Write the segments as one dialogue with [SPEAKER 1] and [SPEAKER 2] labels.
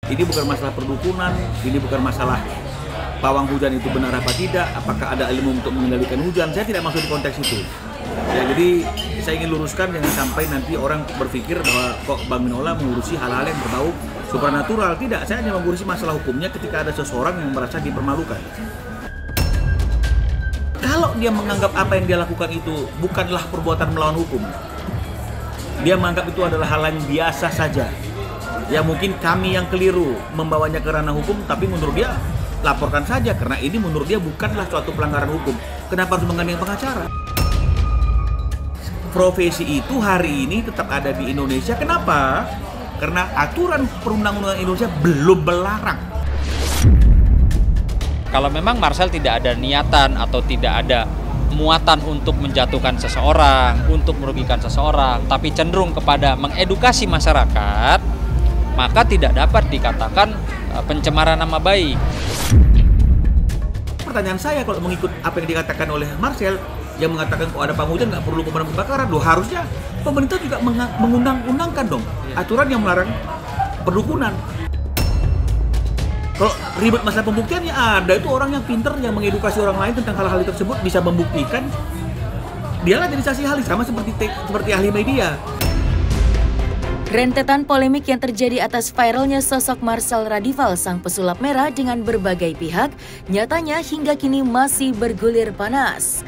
[SPEAKER 1] Ini bukan masalah perdukunan, ini bukan masalah pawang hujan itu benar apa tidak, apakah ada ilmu untuk mengendalikan hujan, saya tidak masuk di konteks itu. Ya, jadi saya ingin luruskan jangan sampai nanti orang berpikir bahwa kok Bang Minola mengurusi hal-hal yang berbau supranatural. Tidak, saya hanya mengurusi masalah hukumnya ketika ada seseorang yang merasa dipermalukan. Kalau dia menganggap apa yang dia lakukan itu bukanlah perbuatan melawan hukum, dia menganggap itu adalah hal yang biasa saja. Ya mungkin kami yang keliru membawanya ke ranah hukum, tapi menurut dia laporkan saja karena ini menurut dia bukanlah suatu pelanggaran hukum. Kenapa harus menggandeng pengacara? Profesi itu hari ini tetap ada di Indonesia. Kenapa? Karena aturan perundang-undangan Indonesia belum melarang.
[SPEAKER 2] Kalau memang Marcel tidak ada niatan atau tidak ada muatan untuk menjatuhkan seseorang, untuk merugikan seseorang, tapi cenderung kepada mengedukasi masyarakat, maka tidak dapat dikatakan pencemaran nama baik.
[SPEAKER 1] Pertanyaan saya kalau mengikut apa yang dikatakan oleh Marcel, yang mengatakan kok ada penghujan nggak perlu pemadam kebakaran, loh harusnya pemerintah juga mengundang-undangkan dong aturan yang melarang perdukunan. Kalau ribet masalah pembuktiannya ada, itu orang yang pinter yang mengedukasi orang lain tentang hal-hal tersebut bisa membuktikan, dialah jadi saksi ahli sama seperti ahli media.
[SPEAKER 3] Rentetan polemik yang terjadi atas viralnya sosok Marcel Radival sang pesulap merah dengan berbagai pihak, nyatanya hingga kini masih bergulir panas.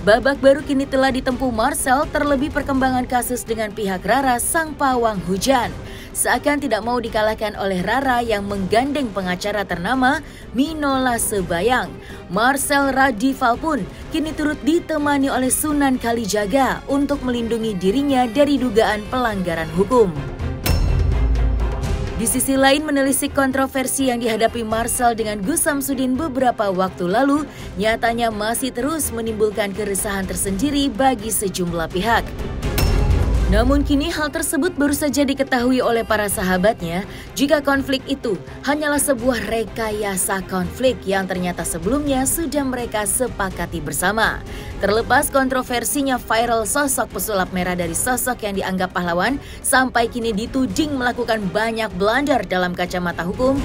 [SPEAKER 3] Babak baru kini telah ditempuh Marcel, terlebih perkembangan kasus dengan pihak Rara sang pawang hujan. Seakan tidak mau dikalahkan oleh Rara yang menggandeng pengacara ternama Minola Sebayang. Marcel Radival pun kini turut ditemani oleh Sunan Kalijaga untuk melindungi dirinya dari dugaan pelanggaran hukum. Di sisi lain, menelisik kontroversi yang dihadapi Marcel dengan Gus Samsudin beberapa waktu lalu, nyatanya masih terus menimbulkan keresahan tersendiri bagi sejumlah pihak. Namun kini hal tersebut baru saja diketahui oleh para sahabatnya jika konflik itu hanyalah sebuah rekayasa konflik yang ternyata sebelumnya sudah mereka sepakati bersama. Terlepas kontroversinya viral sosok pesulap merah dari sosok yang dianggap pahlawan sampai kini dituding melakukan banyak blunder dalam kacamata hukum,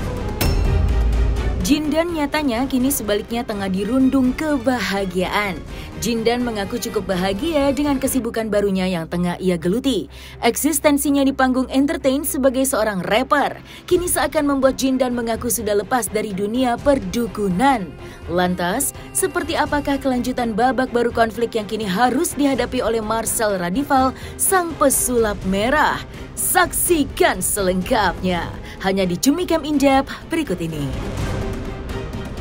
[SPEAKER 3] Jindan nyatanya kini sebaliknya tengah dirundung kebahagiaan. Jindan mengaku cukup bahagia dengan kesibukan barunya yang tengah ia geluti. Eksistensinya di panggung entertain sebagai seorang rapper kini seakan membuat Jindan mengaku sudah lepas dari dunia perdukunan. Lantas, seperti apakah kelanjutan babak baru konflik yang kini harus dihadapi oleh Marcel Radival, sang pesulap merah? Saksikan selengkapnya hanya di Cumi Camp In Depth berikut ini.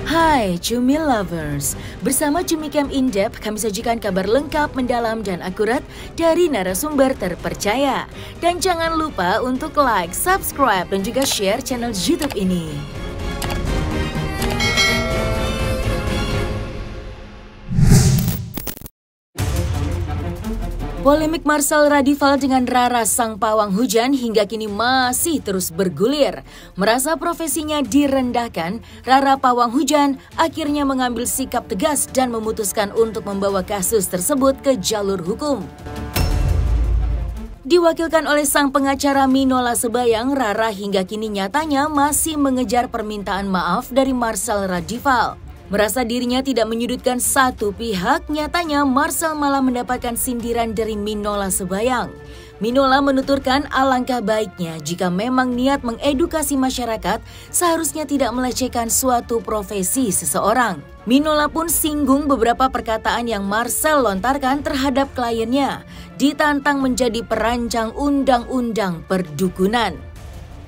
[SPEAKER 3] Hai Cumi Lovers, bersama Cumi Camp In Depth kami sajikan kabar lengkap, mendalam, dan akurat dari narasumber terpercaya. Dan jangan lupa untuk like, subscribe, dan juga share channel YouTube ini. Polemik Marcel Radival dengan Rara sang pawang hujan hingga kini masih terus bergulir. Merasa profesinya direndahkan, Rara pawang hujan akhirnya mengambil sikap tegas dan memutuskan untuk membawa kasus tersebut ke jalur hukum. Diwakilkan oleh sang pengacara Minola Sebayang, Rara hingga kini nyatanya masih mengejar permintaan maaf dari Marcel Radival. Merasa dirinya tidak menyudutkan satu pihak, nyatanya Marcel malah mendapatkan sindiran dari Minola Sebayang. Minola menuturkan alangkah baiknya jika memang niat mengedukasi masyarakat, seharusnya tidak melecehkan suatu profesi seseorang. Minola pun singgung beberapa perkataan yang Marcel lontarkan terhadap kliennya, ditantang menjadi perancang undang-undang perdukunan.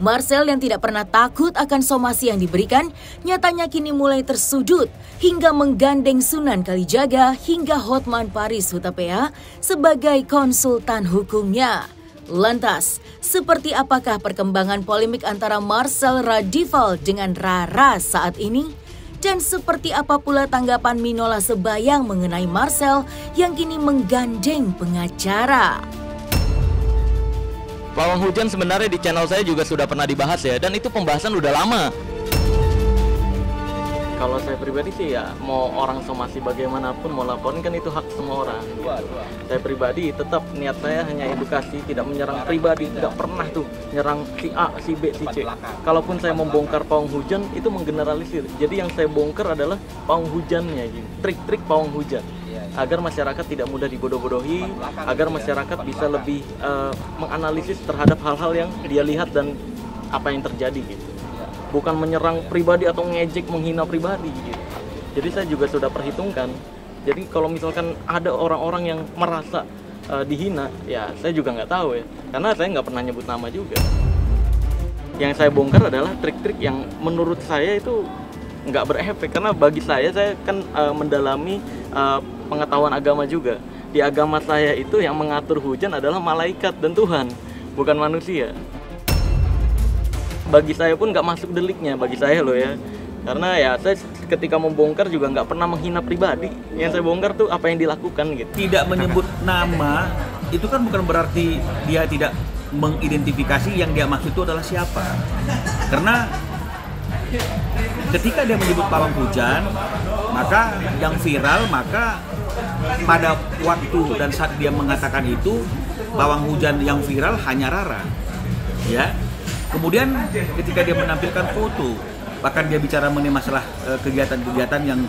[SPEAKER 3] Marcel yang tidak pernah takut akan somasi yang diberikan, nyatanya kini mulai tersudut hingga menggandeng Sunan Kalijaga hingga Hotman Paris Hutapea sebagai konsultan hukumnya. Lantas, seperti apakah perkembangan polemik antara Marcel Radival dengan Rara saat ini? Dan seperti apa pula tanggapan Minola Sebayang mengenai Marcel yang kini menggandeng pengacara?
[SPEAKER 4] Pawang hujan sebenarnya di channel saya juga sudah pernah dibahas ya, dan itu pembahasan udah lama. Kalau saya pribadi sih ya, mau orang somasi bagaimanapun mau laporin kan itu hak semua orang. Saya pribadi tetap niat saya hanya edukasi, tidak menyerang pribadi, tidak pernah tuh nyerang si A, si B, si C. Kalaupun saya membongkar pawang hujan itu menggeneralisir. Jadi yang saya bongkar adalah pawang hujannya, gitu. Trik-trik pawang hujan. Agar masyarakat tidak mudah dibodoh-bodohi, agar masyarakat bisa lebih menganalisis terhadap hal-hal yang dia lihat dan apa yang terjadi gitu. Bukan menyerang pribadi atau ngejek, menghina pribadi gitu. Jadi saya juga sudah perhitungkan. Jadi kalau misalkan ada orang-orang yang merasa dihina, ya saya juga nggak tahu ya, karena saya nggak pernah nyebut nama juga. Yang saya bongkar adalah trik-trik yang menurut saya itu nggak berefek, karena bagi saya kan mendalami pengetahuan agama juga. Di agama saya itu yang mengatur hujan adalah malaikat dan Tuhan, bukan manusia. Bagi saya pun nggak masuk deliknya, bagi saya loh ya. Karena ya saya ketika membongkar juga nggak pernah menghina pribadi. Yang saya bongkar tuh apa yang dilakukan gitu.
[SPEAKER 1] Tidak menyebut nama itu kan bukan berarti dia tidak mengidentifikasi yang dia maksud itu adalah siapa. Karena ketika dia menyebut pawang hujan, maka yang viral, maka pada waktu dan saat dia mengatakan itu, pawang hujan yang viral hanya Rara, ya. Kemudian ketika dia menampilkan foto, bahkan dia bicara mengenai masalah kegiatan-kegiatan yang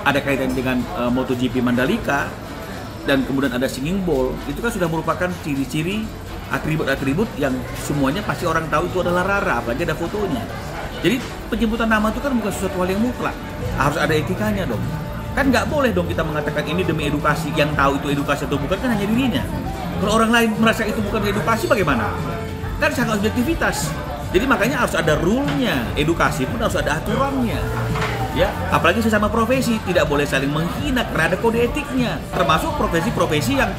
[SPEAKER 1] ada kaitan dengan MotoGP Mandalika, dan kemudian ada singing bowl, itu kan sudah merupakan ciri-ciri atribut-atribut yang semuanya pasti orang tahu itu adalah Rara, apalagi ada fotonya. Jadi penyebutan nama itu kan bukan sesuatu hal yang mutlak, harus ada etikanya dong. Kan nggak boleh dong kita mengatakan ini demi edukasi, yang tahu itu edukasi atau bukan kan hanya dirinya. Kalau orang lain merasa itu bukan edukasi bagaimana? Kan sangat objektivitas. Jadi makanya harus ada rule-nya, edukasi pun harus ada aturannya. Ya, apalagi sesama profesi tidak boleh saling menghina karena ada kode etiknya. Termasuk profesi-profesi yang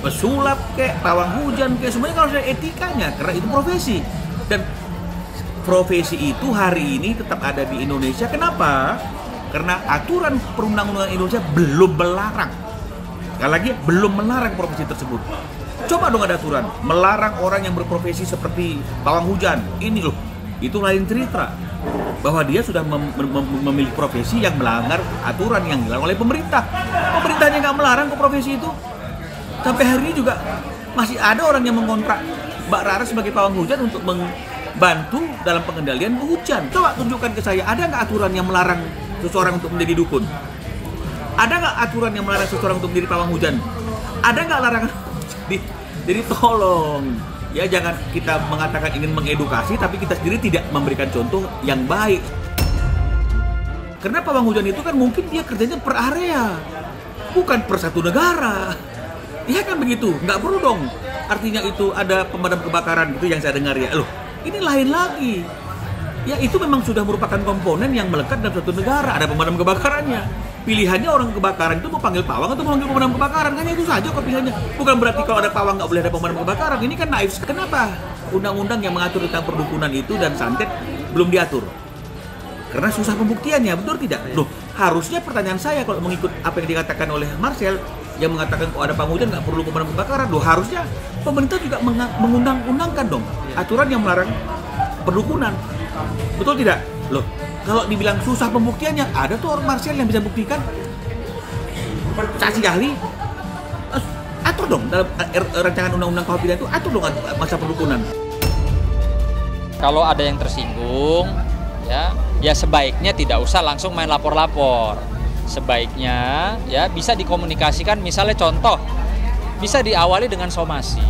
[SPEAKER 1] pesulap kayak pawang hujan kayak semuanya harus ada etikanya karena itu profesi. Dan profesi itu hari ini tetap ada di Indonesia. Kenapa? Karena aturan perundang-undangan Indonesia belum melarang. Sekali lagi belum melarang profesi tersebut. Coba dong ada aturan melarang orang yang berprofesi seperti pawang hujan. Ini loh, itu lain cerita. Bahwa dia sudah memilih profesi yang melanggar aturan yang dilarang oleh pemerintah. Pemerintahnya nggak melarang ke profesi itu. Sampai hari ini juga masih ada orang yang mengontrak Mbak Rara sebagai pawang hujan untuk membantu dalam pengendalian hujan. Coba tunjukkan ke saya, ada nggak aturan yang melarang seseorang untuk menjadi dukun? Ada nggak aturan yang melarang seseorang untuk menjadi pawang hujan? Ada nggak larangan? Jadi tolong ya, jangan kita mengatakan ingin mengedukasi tapi kita sendiri tidak memberikan contoh yang baik. Karena pawang hujan itu kan mungkin dia kerjanya per area, bukan per satu negara. Ya kan begitu, nggak perlu dong. Artinya itu ada pemadam kebakaran gitu yang saya dengar ya. Loh, ini lain lagi. Ya itu memang sudah merupakan komponen yang melekat dalam suatu negara, ada pemadam kebakarannya. Pilihannya orang kebakaran itu mau panggil pawang atau mau panggil pemadam kebakaran, kan itu saja kok pilihannya. Bukan berarti kalau ada pawang nggak boleh ada pemadam kebakaran. Ini kan naif. Kenapa undang-undang yang mengatur tentang perdukunan itu dan santet belum diatur? Karena susah pembuktiannya, betul tidak? Loh, harusnya pertanyaan saya kalau mengikut apa yang dikatakan oleh Marcel yang mengatakan kalau ada pawang hujan nggak perlu pemadam kebakaran. Loh, harusnya pemerintah juga mengundang-undangkan dong aturan yang melarang perdukunan. Betul tidak? Loh, kalau dibilang susah pembuktiannya, ada tuh orang Marcel yang bisa buktikan. Saksi ahli, atur dong dalam rancangan undang-undang KUHP itu, atur dong masa perdukunan.
[SPEAKER 2] Kalau ada yang tersinggung, ya sebaiknya tidak usah langsung main lapor-lapor. Sebaiknya ya bisa dikomunikasikan, misalnya contoh, bisa diawali dengan somasi.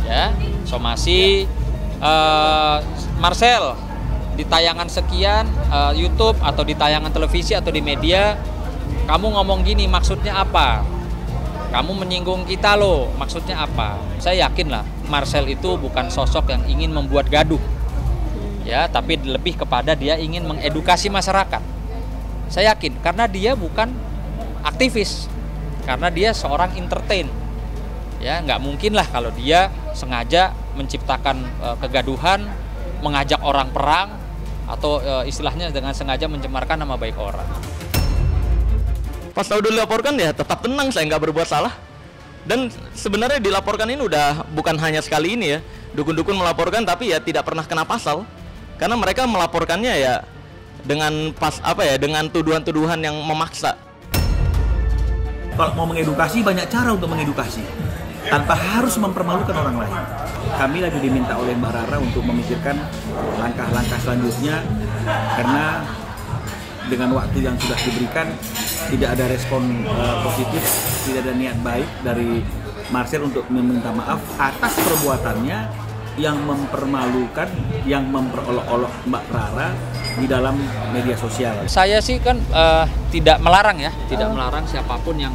[SPEAKER 2] Ya, somasi Marcel, di tayangan sekian YouTube atau di tayangan televisi atau di media kamu ngomong gini, maksudnya apa? Kamu menyinggung kita loh, maksudnya apa? Saya yakin lah Marcel itu bukan sosok yang ingin membuat gaduh, ya, tapi lebih kepada dia ingin mengedukasi masyarakat. Saya yakin karena dia bukan aktivis, karena dia seorang entertain. Ya, nggak mungkin lah kalau dia sengaja menciptakan kegaduhan, mengajak orang perang, atau istilahnya dengan sengaja mencemarkan nama baik orang.
[SPEAKER 4] Pas tahu udah dilaporkan ya tetap tenang, saya nggak berbuat salah. Dan sebenarnya dilaporkan ini udah bukan hanya sekali ini ya. Dukun-dukun melaporkan tapi ya tidak pernah kena pasal. Karena mereka melaporkannya ya dengan dengan tuduhan-tuduhan yang memaksa.
[SPEAKER 1] Kalau mau mengedukasi, banyak cara untuk mengedukasi tanpa harus mempermalukan orang lain. Kami lagi diminta oleh Mbak Rara untuk memikirkan langkah-langkah selanjutnya, karena dengan waktu yang sudah diberikan tidak ada respon positif, tidak ada niat baik dari Marcel untuk meminta maaf atas perbuatannya yang mempermalukan, yang memperolok-olok Mbak Rara di dalam media sosial.
[SPEAKER 2] Saya sih kan tidak melarang ya, tidak melarang siapapun yang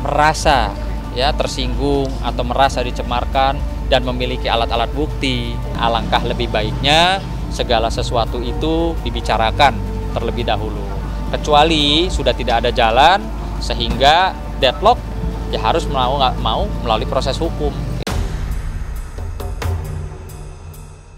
[SPEAKER 2] merasa ya tersinggung atau merasa dicemarkan dan memiliki alat-alat bukti. Alangkah lebih baiknya segala sesuatu itu dibicarakan terlebih dahulu. Kecuali sudah tidak ada jalan sehingga deadlock, ya harus nggak mau melalui proses hukum.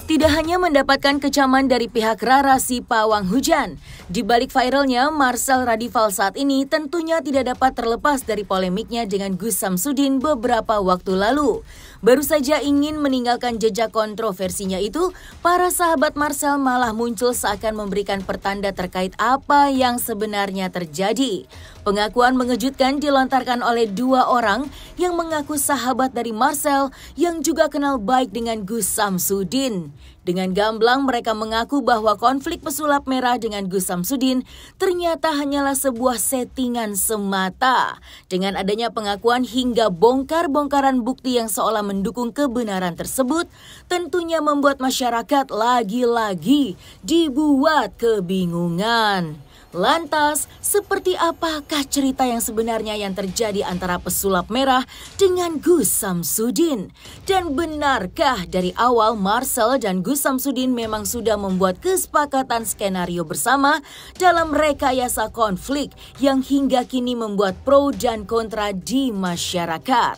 [SPEAKER 3] Tidak hanya mendapatkan kecaman dari pihak Rara si pawang hujan, di balik viralnya Marcel Radival saat ini tentunya tidak dapat terlepas dari polemiknya dengan Gus Samsudin beberapa waktu lalu. Baru saja ingin meninggalkan jejak kontroversinya itu, para sahabat Marcel malah muncul seakan memberikan pertanda terkait apa yang sebenarnya terjadi. Pengakuan mengejutkan dilontarkan oleh dua orang yang mengaku sahabat dari Marcel yang juga kenal baik dengan Gus Samsudin. Dengan gamblang mereka mengaku bahwa konflik pesulap merah dengan Gus Samsudin ternyata hanyalah sebuah settingan semata. Dengan adanya pengakuan hingga bongkar-bongkaran bukti yang seolah mendukung kebenaran tersebut, tentunya membuat masyarakat lagi-lagi dibuat kebingungan. Lantas, seperti apakah cerita yang sebenarnya yang terjadi antara pesulap merah dengan Gus Samsudin? Dan benarkah dari awal Marcel dan Gus Samsudin memang sudah membuat kesepakatan skenario bersama dalam rekayasa konflik yang hingga kini membuat pro dan kontra di masyarakat?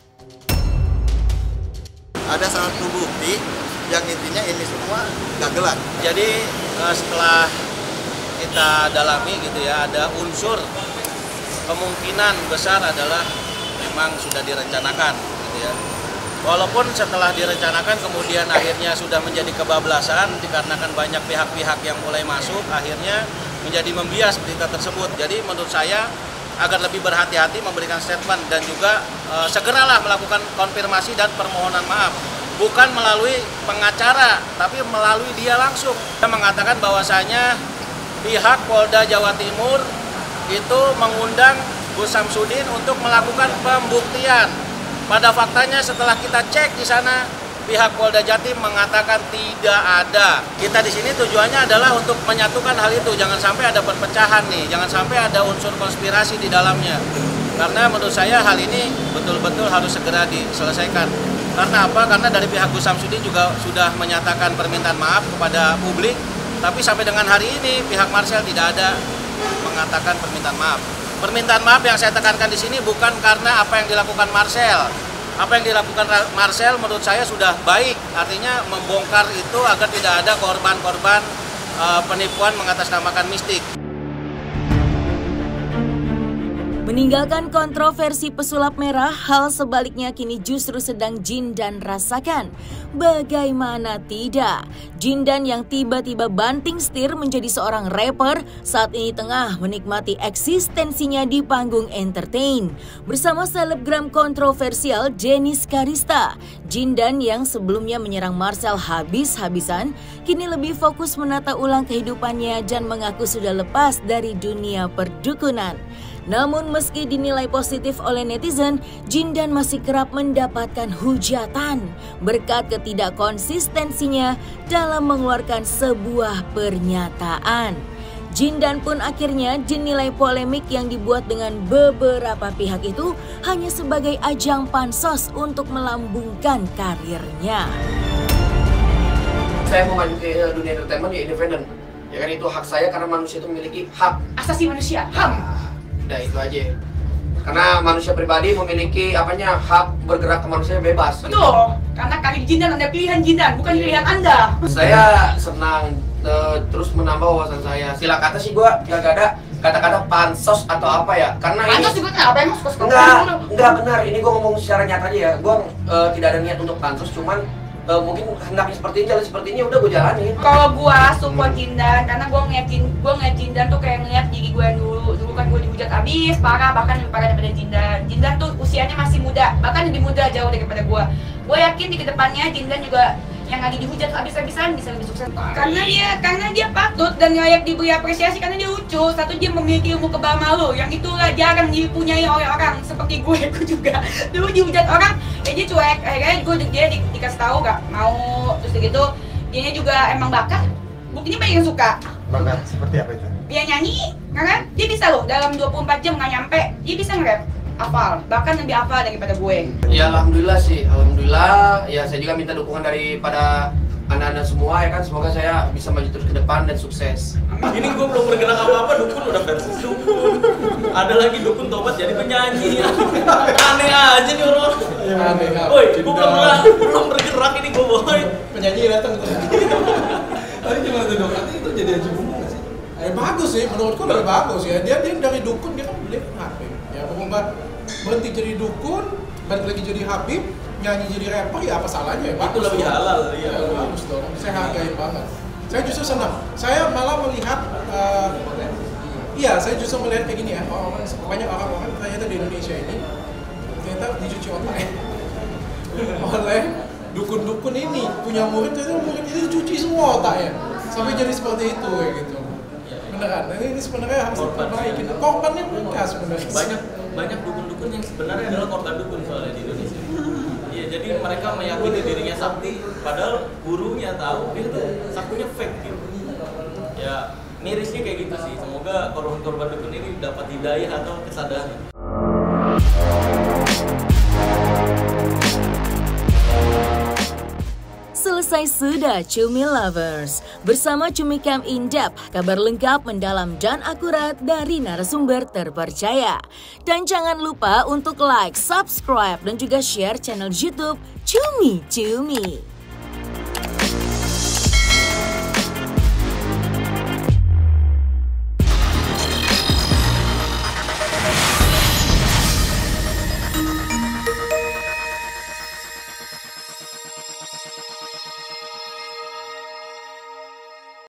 [SPEAKER 5] Ada satu bukti yang intinya ini semua gagelan.
[SPEAKER 6] Jadi setelah kita dalami gitu ya, ada unsur kemungkinan besar adalah memang sudah direncanakan gitu ya. Walaupun setelah direncanakan kemudian akhirnya sudah menjadi kebablasan dikarenakan banyak pihak-pihak yang mulai masuk, akhirnya menjadi membias berita tersebut. Jadi menurut saya agar lebih berhati-hati memberikan statement dan juga segeralah melakukan konfirmasi dan permohonan maaf. Bukan melalui pengacara, tapi melalui dia langsung. Dia mengatakan bahwasanya pihak Polda Jawa Timur itu mengundang Gus Samsudin untuk melakukan pembuktian. Pada faktanya setelah kita cek di sana, pihak Polda Jatim mengatakan tidak ada. Kita di sini tujuannya adalah untuk menyatukan hal itu, jangan sampai ada perpecahan nih, jangan sampai ada unsur konspirasi di dalamnya. Karena menurut saya hal ini betul-betul harus segera diselesaikan. Karena apa? Karena dari pihak Gus Samsudin juga sudah menyatakan permintaan maaf kepada publik. Tapi sampai dengan hari ini pihak Marcel tidak ada mengatakan permintaan maaf. Permintaan maaf yang saya tekankan di sini bukan karena apa yang dilakukan Marcel. Apa yang dilakukan Marcel menurut saya sudah baik. Artinya membongkar itu agar tidak ada korban-korban penipuan mengatasnamakan mistik.
[SPEAKER 3] Meninggalkan kontroversi pesulap merah, hal sebaliknya kini justru sedang Jindan rasakan. Bagaimana tidak? Jindan yang tiba-tiba banting setir menjadi seorang rapper saat ini tengah menikmati eksistensinya di panggung entertain. Bersama selebgram kontroversial Denis Karista, Jindan yang sebelumnya menyerang Marcel habis-habisan, kini lebih fokus menata ulang kehidupannya dan mengaku sudah lepas dari dunia perdukunan. Namun meski dinilai positif oleh netizen, Jindan masih kerap mendapatkan hujatan berkat ketidakkonsistensinya dalam mengeluarkan sebuah pernyataan. Jindan pun akhirnya dinilai polemik yang dibuat dengan beberapa pihak itu hanya sebagai ajang pansos untuk melambungkan karirnya.
[SPEAKER 7] Saya mau maju ke dunia entertainment ya independen. Ya kan itu hak saya karena manusia itu memiliki hak asasi manusia, HAM. Udah itu aja. Karena manusia pribadi memiliki hak bergerak ke manusia bebas.
[SPEAKER 8] Betul. Gitu. Karena kaki Jindan ada pilihan Jindan, bukan pilihan Anda.
[SPEAKER 7] Saya senang terus menambah wawasan saya. Sila kata sih gua gak ada kata-kata pansos atau apa ya. Karena
[SPEAKER 8] pansos juga apa yang
[SPEAKER 7] enggak benar. Ini gua ngomong secara nyata aja ya. Gua tidak ada niat untuk pansos, cuman mungkin hendaknya seperti ini, jalan seperti ini, udah gue jalanin.
[SPEAKER 8] Kalau gua support Jindan, karena gua ngeliat Jindan tuh kayak ngeliat diri gue yang dulu kan gue dihujat abis, parah, bahkan lebih parah daripada Jindan. Jindan tuh usianya masih muda, bahkan lebih muda jauh daripada gua. Gue yakin di kedepannya Jindan juga yang lagi dihujat abis-abisan bisa lebih sukses. Karena dia patut dan layak diberi apresiasi karena dia lucu. Satu, dia memiliki ilmu kebal malu yang itulah jarang dipunyai oleh orang seperti gue juga. Dulu dihujat orang, ya dia cuek. Akhirnya dia dikasih tahu gak mau, terus gitu. Dianya juga emang bakat. Buktinya banyak yang suka.
[SPEAKER 5] Bakat seperti apa itu?
[SPEAKER 8] Dia nyanyi, kan? Dia bisa loh dalam 24 jam nggak nyampe, dia bisa nge-rap. Hafal, bahkan lebih hafal daripada gue.
[SPEAKER 7] Ya alhamdulillah sih, alhamdulillah. Ya saya juga minta dukungan daripada anak-anak semua ya kan. Semoga saya bisa maju terus ke depan dan sukses.
[SPEAKER 6] Ini gue belum bergerak apa-apa, dukun udah versus dukun. Ada lagi dukun tobat jadi penyanyi. Aneh aja nih orang.
[SPEAKER 5] Aneh.
[SPEAKER 6] Woi, gue belum bergerak ini gue boy.
[SPEAKER 5] Penyanyi datang tuh. Tadi gimana tuh dok? Itu jadi haji bumbu nggak sih?
[SPEAKER 9] Bagus sih, menurutku lebih bagus ya. Dia dari dukun dia kan beli Habib. Ya berubah berhenti jadi dukun, balik lagi jadi Habib, nyanyi jadi rapper ya apa salahnya ya? Bagus.
[SPEAKER 6] Itu lebih halal ya.
[SPEAKER 9] Bagus dong. Saya hargai banget. Saya justru senang. Saya malah melihat, saya justru melihat kayak gini ya. Banyak orang-orang ternyata di Indonesia ini ternyata dicuci otak ya. Oleh dukun-dukun ini punya murid, ternyata murid ini dicuci semua otaknya sampai jadi seperti itu ya gitu. Beneran, ini sebenarnya harus diperbaiki. Korbannya mereka sebenarnya.
[SPEAKER 6] Banyak dukun-dukun yang sebenarnya adalah korban dukun soalnya di Indonesia. Iya, jadi mereka meyakini dirinya sakti, padahal gurunya tahu dia tuh saktinya fake gitu. Ya mirisnya kayak gitu sih. Semoga korban dukun ini dapat hidayah atau kesadaran.
[SPEAKER 3] Selesai sudah Cumi Lovers. Bersama Cumi Camp In-Depth, kabar lengkap, mendalam dan akurat dari narasumber terpercaya. Dan jangan lupa untuk like, subscribe dan juga share channel YouTube Cumi Cumi.